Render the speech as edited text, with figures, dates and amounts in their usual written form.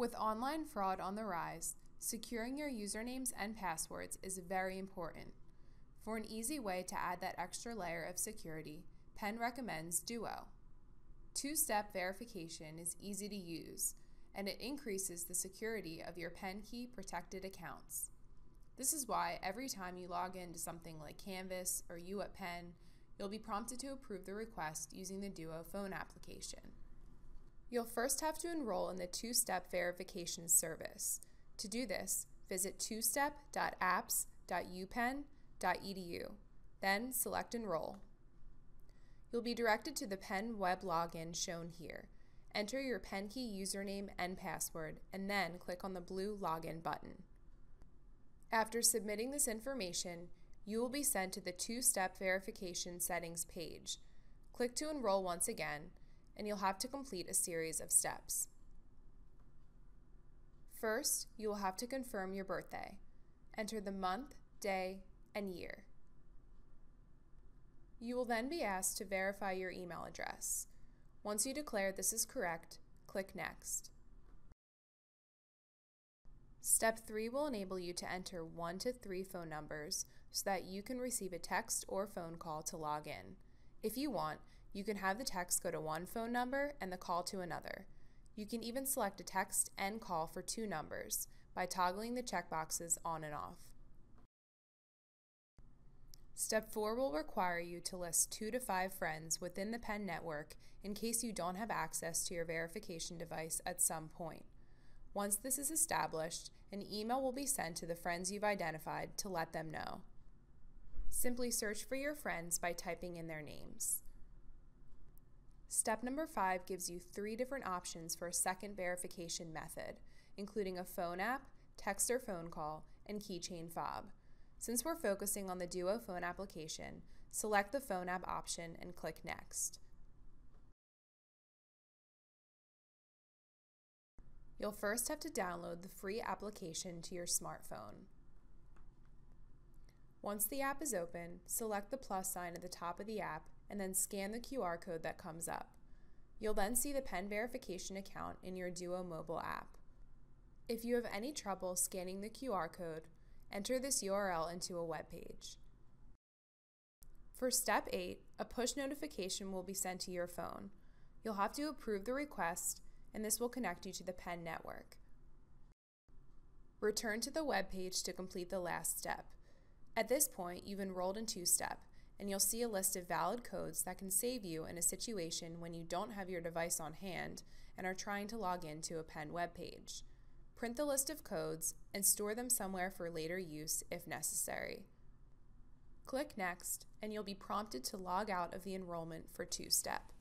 With online fraud on the rise, securing your usernames and passwords is very important. For an easy way to add that extra layer of security, Penn recommends Duo. Two-step verification is easy to use, and it increases the security of your PennKey-protected accounts. This is why every time you log into something like Canvas or You at Penn, you'll be prompted to approve the request using the Duo phone application. You'll first have to enroll in the two-step verification service. To do this, visit twostep.apps.upenn.edu, then select Enroll. You'll be directed to the Penn web login shown here. Enter your PennKey username and password, and then click on the blue Login button. After submitting this information, you will be sent to the two-step verification settings page. Click to enroll once again, and you'll have to complete a series of steps. First, you will have to confirm your birthday. Enter the month, day, and year. You will then be asked to verify your email address. Once you declare this is correct, click Next. Step 3 will enable you to enter 1 to 3 phone numbers so that you can receive a text or phone call to log in. If you want, you can have the text go to one phone number and the call to another. You can even select a text and call for 2 numbers by toggling the checkboxes on and off. Step 4 will require you to list 2 to 5 friends within the Penn network in case you don't have access to your verification device at some point. Once this is established, an email will be sent to the friends you've identified to let them know. Simply search for your friends by typing in their names. Step number 5 gives you 3 different options for a second verification method, including a phone app, text or phone call, and keychain fob. Since we're focusing on the Duo phone application, select the phone app option and click Next. You'll first have to download the free application to your smartphone. Once the app is open, select the plus sign at the top of the app and then scan the QR code that comes up. You'll then see the Penn verification account in your Duo mobile app. If you have any trouble scanning the QR code, enter this URL into a web page. For Step 8, a push notification will be sent to your phone. You'll have to approve the request, and this will connect you to the Penn network. Return to the web page to complete the last step. At this point, you've enrolled in two-step, and you'll see a list of valid codes that can save you in a situation when you don't have your device on hand and are trying to log into a Penn web page. Print the list of codes and store them somewhere for later use if necessary. Click Next, and you'll be prompted to log out of the enrollment for two-step.